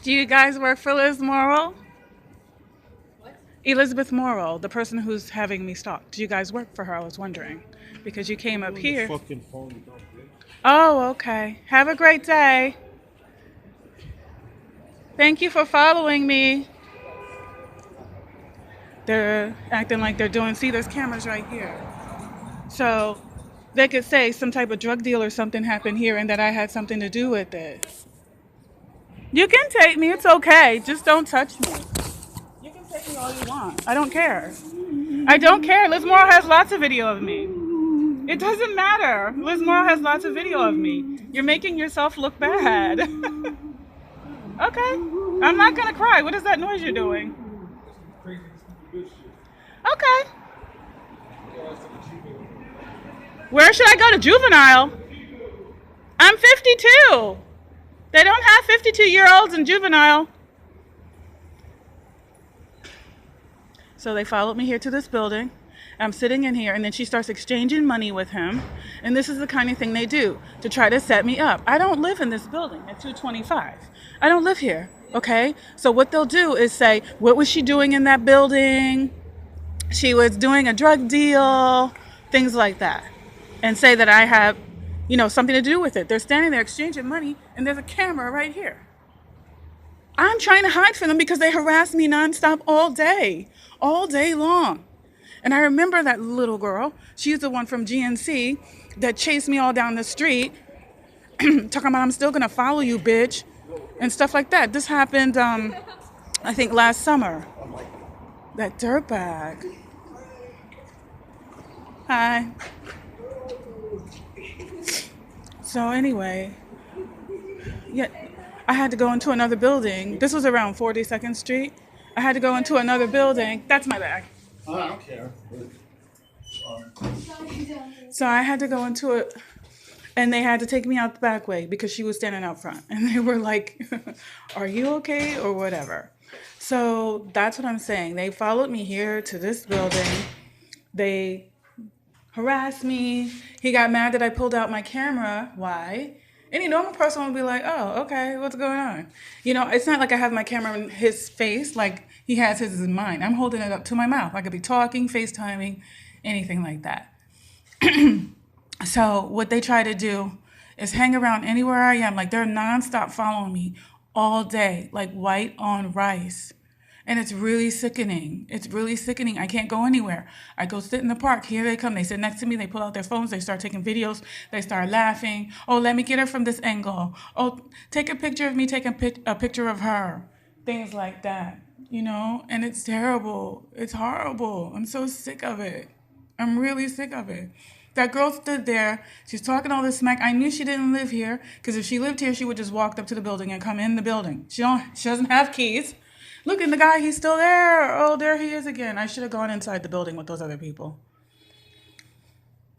Do you guys work for Liz Morrill? Elizabeth Morrill, the person who's having me stalked. Do you guys work for her? I was wondering. Because you came up On the here. fucking phone, you don't bitch. Oh, okay. Have a great day. Thank you for following me. They're acting like they're doing, see, there's cameras right here. So they could say some type of drug deal or something happened here and that I had something to do with it. You can take me. It's okay. Just don't touch me. You can take me all you want. I don't care. I don't care. Liz Morrill has lots of video of me. It doesn't matter. Liz Morrill has lots of video of me. You're making yourself look bad. Okay. I'm not going to cry. What is that noise you're doing? Okay. Where should I go to juvenile? I'm 52. They don't have 52-year-olds in juvenile. So they followed me here to this building. I'm sitting in here, and then she starts exchanging money with him. And this is the kind of thing they do to try to set me up. I don't live in this building at 225. I don't live here, okay? So what they'll do is say, what was she doing in that building? She was doing a drug deal, things like that. And say that I have, something to do with it. They're standing there exchanging money, and there's a camera right here. I'm trying to hide from them because they harass me nonstop all day long. And I remember that little girl. She's the one from GNC that chased me all down the street, talking about I'm still gonna follow you, bitch, and stuff like that. This happened, I think last summer. That dirtbag. Hi. So anyway, yeah, I had to go into another building. This was around 42nd Street. I had to go into another building. That's my bag. I don't care. So I had to go into it, and they had to take me out the back way because she was standing out front. And they were like, are you okay or whatever? So that's what I'm saying. They followed me here to this building. They harassed me. He got mad that I pulled out my camera. Why? Any normal person would be like, oh, okay, what's going on? It's not like I have my camera in his face, like he has his in mine. I'm holding it up to my mouth. I could be talking, FaceTiming, anything like that. So what they try to do is hang around anywhere I am. Like they're nonstop following me all day, like white on rice. And it's really sickening. It's really sickening. I can't go anywhere. I go sit in the park. Here they come. They sit next to me. They pull out their phones. They start taking videos. They start laughing. Oh, let me get her from this angle. Oh, take a picture of me taking a picture of her. Things like that, And it's terrible. It's horrible. I'm so sick of it. I'm really sick of it. That girl stood there. She's talking all this smack. I knew she didn't live here because if she lived here, she would just walked up to the building and come in the building. She doesn't have keys. Look, and the guy, he's still there. Oh, there he is again. I should have gone inside the building with those other people.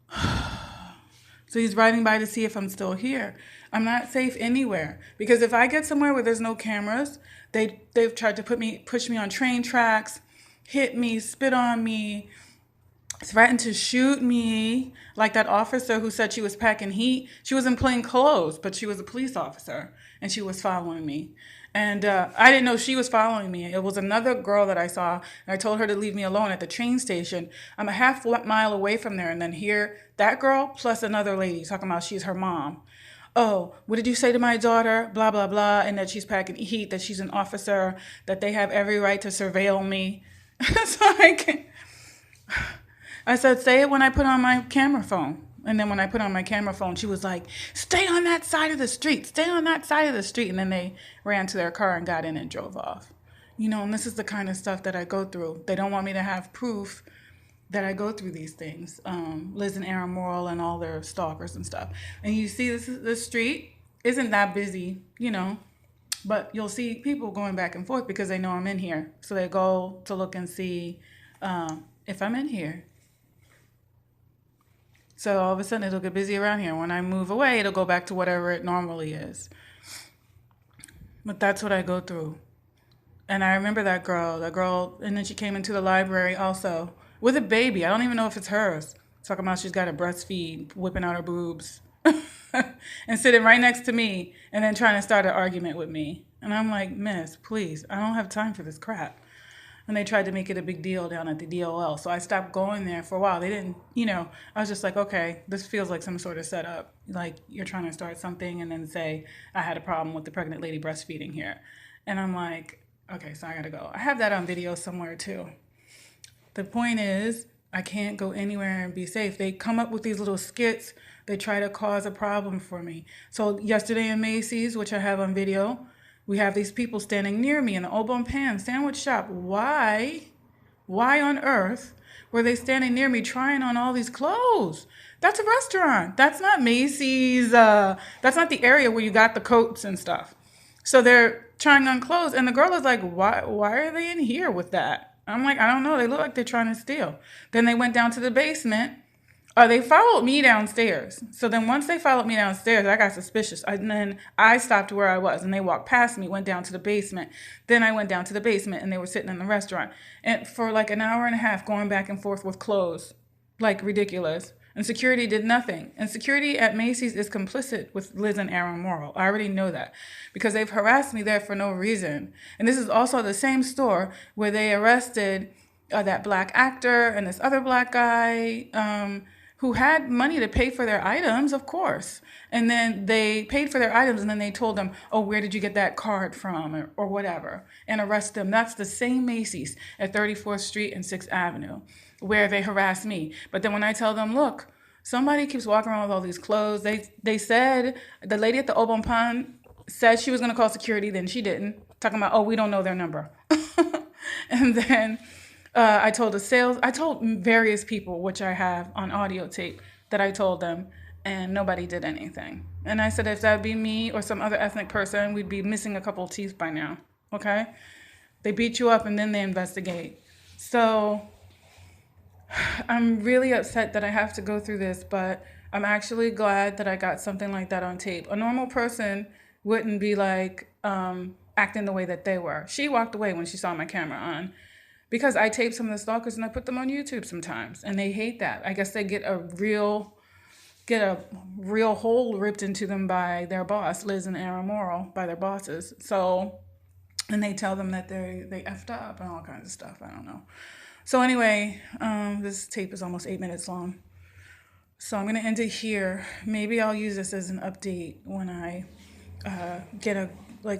So he's riding by to see if I'm still here. I'm not safe anywhere because if I get somewhere where there's no cameras, they've tried to push me on train tracks, hit me, spit on me, threatened to shoot me, like that officer who said she was packing heat. She was in plain clothes, but she was a police officer, and she was following me. And I didn't know she was following me. It was another girl that I saw, and I told her to leave me alone at the train station. I'm a half mile away from there, and then here, that girl plus another lady talking about she's her mom. Oh, what did you say to my daughter? Blah, blah, blah, and that she's packing heat, that she's an officer, that they have every right to surveil me. So I said, say it when I put on my camera phone. And then when I put on my camera phone, she was like, stay on that side of the street. Stay on that side of the street. And then they ran to their car and got in and drove off. And this is the kind of stuff that I go through. They don't want me to have proof that I go through these things. Liz and Aaron Morrill and all their stalkers and stuff. And you see this street isn't that busy, but you'll see people going back and forth because they know I'm in here. So they go to look and see if I'm in here. So all of a sudden it'll get busy around here. When I move away, it'll go back to whatever it normally is. But that's what I go through. And I remember that girl, and then she came into the library also with a baby. I don't even know if it's hers. Talking about she's got to breastfeed, whipping out her boobs, and sitting right next to me, and then trying to start an argument with me. And I'm like, miss, please, I don't have time for this crap. And they tried to make it a big deal down at the DOL. So I stopped going there for a while. They didn't, I was just like, okay, this feels like some sort of setup. Like you're trying to start something and then say, I had a problem with the pregnant lady breastfeeding here. And I'm like, okay, so I gotta go. I have that on video somewhere too. The point is, I can't go anywhere and be safe. They come up with these little skits. They try to cause a problem for me. So yesterday in Macy's, which I have on video, we have these people standing near me in the Au Bon Pain sandwich shop. Why? Why on earth were they standing near me trying on all these clothes? That's a restaurant. That's not Macy's. That's not the area where you got the coats and stuff. So they're trying on clothes, and the girl is like, why are they in here with that? I'm like, I don't know. They look like they're trying to steal. Then they went down to the basement. They followed me downstairs. So then once they followed me downstairs, I got suspicious. And then I stopped where I was, and they walked past me, went down to the basement. Then I went down to the basement, and they were sitting in the restaurant. And for like an hour and a half, going back and forth with clothes, like ridiculous. And security did nothing. And security at Macy's is complicit with Liz and Aaron Morrill. I already know that because they've harassed me there for no reason. And this is also the same store where they arrested that black actor and this other black guy who had money to pay for their items, of course. And then they paid for their items and then they told them, oh, where did you get that card from or whatever, and arrest them. That's the same Macy's at 34th Street and 6th Avenue where they harassed me. But then when I tell them, look, somebody keeps walking around with all these clothes. They said, the lady at the Au Bon Pain said she was going to call security, then she didn't. Talking about, oh, we don't know their number. And then I told various people, which I have on audio tape, that I told them, and nobody did anything. And I said, if that would be me or some other ethnic person, we'd be missing a couple of teeth by now, okay? They beat you up and then they investigate. So I'm really upset that I have to go through this, but I'm actually glad that I got something like that on tape. A normal person wouldn't be like acting the way that they were. She walked away when she saw my camera on because I taped some of the stalkers and I put them on YouTube sometimes, and they hate that. I guess they get a real hole ripped into them by their boss, Liz and Aaron Morrill, by their bosses. So, and they tell them that they effed up and all kinds of stuff. I don't know. So anyway, this tape is almost 8 minutes long. So I'm going to end it here. Maybe I'll use this as an update when I get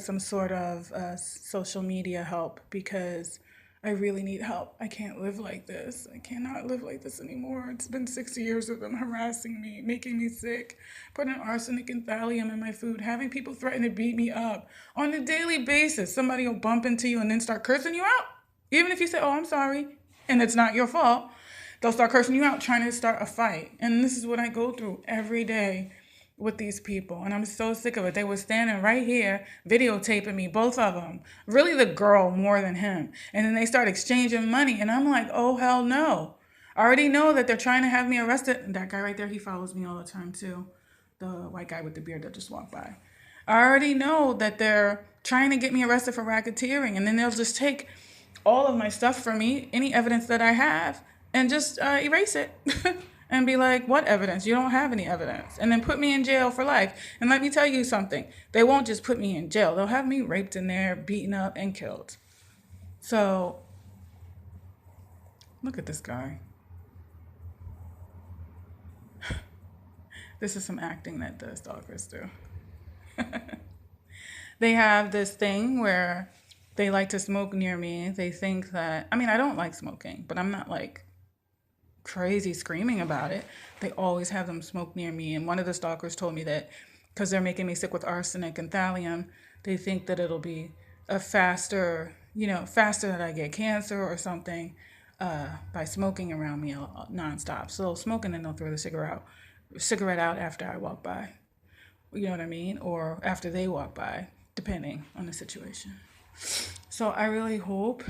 some sort of social media help, because I really need help. I can't live like this. I cannot live like this anymore. It's been 6 years of them harassing me, making me sick, putting arsenic and thallium in my food, having people threaten to beat me up on a daily basis. Somebody will bump into you and then start cursing you out. Even if you say, oh, I'm sorry, and it's not your fault, they'll start cursing you out, trying to start a fight. And this is what I go through every day with these people. And I'm so sick of it. They were standing right here videotaping me, both of them. Really the girl more than him. And then they start exchanging money. And I'm like, oh, hell no. I already know that they're trying to have me arrested. And that guy right there, he follows me all the time too. The white guy with the beard that just walked by. I already know that they're trying to get me arrested for racketeering. And then they'll just take all of my stuff from me, any evidence that I have, and just erase it. And be like, what evidence? You don't have any evidence. And then put me in jail for life. And let me tell you something. They won't just put me in jail. They'll have me raped in there, beaten up, and killed. So, look at this guy. This is some acting that the stalkers do. They have this thing where they like to smoke near me. They think that, I don't like smoking, but I'm not like crazy screaming about it. They always have them smoke near me. And one of the stalkers told me that because they're making me sick with arsenic and thallium, they think that it'll be a faster that I get cancer or something by smoking around me nonstop. So they'll smoke and then they'll throw the cigarette out after I walk by. You know what I mean? Or after they walk by, depending on the situation. So I really hope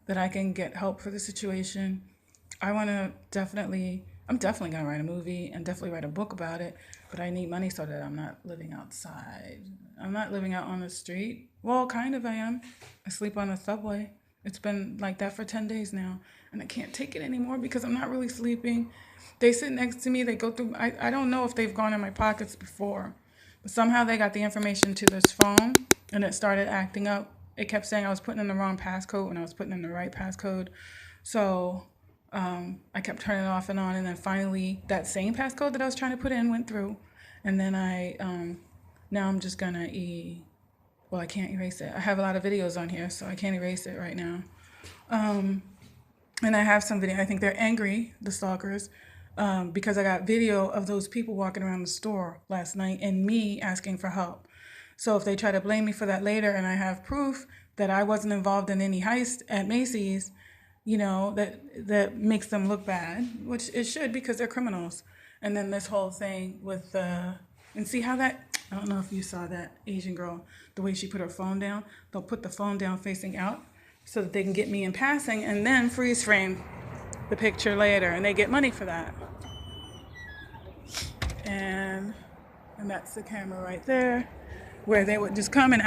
that I can get help for the situation. I'm definitely going to write a movie and definitely write a book about it, but I need money so that I'm not living outside. I'm not living out on the street. Well, kind of I am. I sleep on the subway. It's been like that for 10 days now, and I can't take it anymore because I'm not really sleeping. They sit next to me. They go through, I don't know if they've gone in my pockets before, But somehow they got the information to this phone and it started acting up. It kept saying I was putting in the wrong passcode when I was putting in the right passcode. So I kept turning it off and on. And then finally, that same passcode that I was trying to put in went through. And then now I'm just going to well, I can't erase it. I have a lot of videos on here, so I can't erase it right now. And I have some video. I think they're angry, the stalkers, because I got video of those people walking around the store last night and me asking for help. So if they try to blame me for that later and I have proof that I wasn't involved in any heist at Macy's, that makes them look bad, which it should because they're criminals. And then this whole thing with and see how that, I don't know if you saw that Asian girl, the way she put her phone down. They'll put the phone down facing out so that they can get me in passing and then freeze frame the picture later, and they get money for that. And that's the camera right there, where they would just come and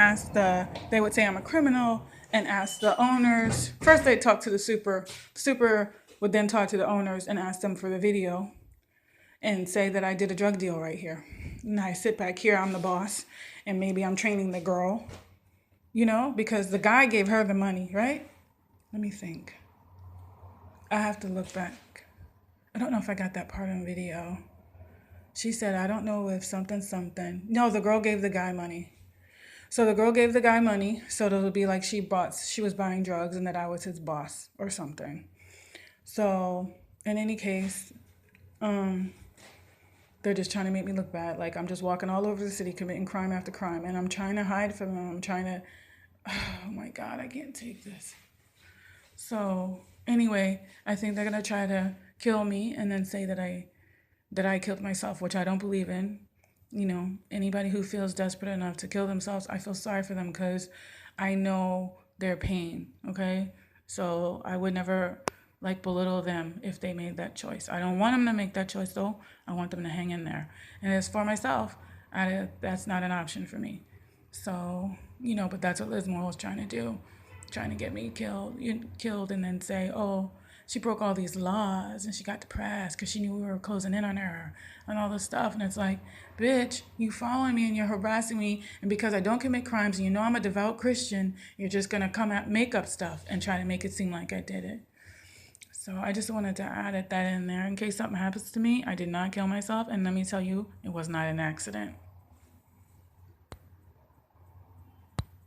they would say I'm a criminal and ask the owners. First they'd talk to the super. The super would then talk to the owners and ask them for the video and say that I did a drug deal right here. And I sit back here, I'm the boss, and maybe I'm training the girl, because the guy gave her the money, right? Let me think. I have to look back. I don't know if I got that part on video. She said, I don't know if something. No, the girl gave the guy money. So the girl gave the guy money, so it'll be like she was buying drugs and that I was his boss or something. So in any case, they're just trying to make me look bad. Like I'm just walking all over the city committing crime after crime. And I'm trying to hide from them. I'm trying to, oh my God, I can't take this. So anyway, I think they're going to try to kill me and then say that I killed myself, which I don't believe in. Anybody who feels desperate enough to kill themselves, I feel sorry for them because I know their pain, okay? So I would never belittle them if they made that choice. I don't want them to make that choice though. I want them to hang in there. And as for myself, that's not an option for me. So, but that's what Liz Moore was trying to do, trying to get me killed and then say, oh, she broke all these laws and she got depressed because she knew we were closing in on her and all this stuff. And it's like, bitch, you following me and you're harassing me. And because I don't commit crimes and I'm a devout Christian, you're just going to come out, make up stuff and try to make it seem like I did it. So I just wanted to add that in there in case something happens to me. I did not kill myself. And let me tell you, it was not an accident.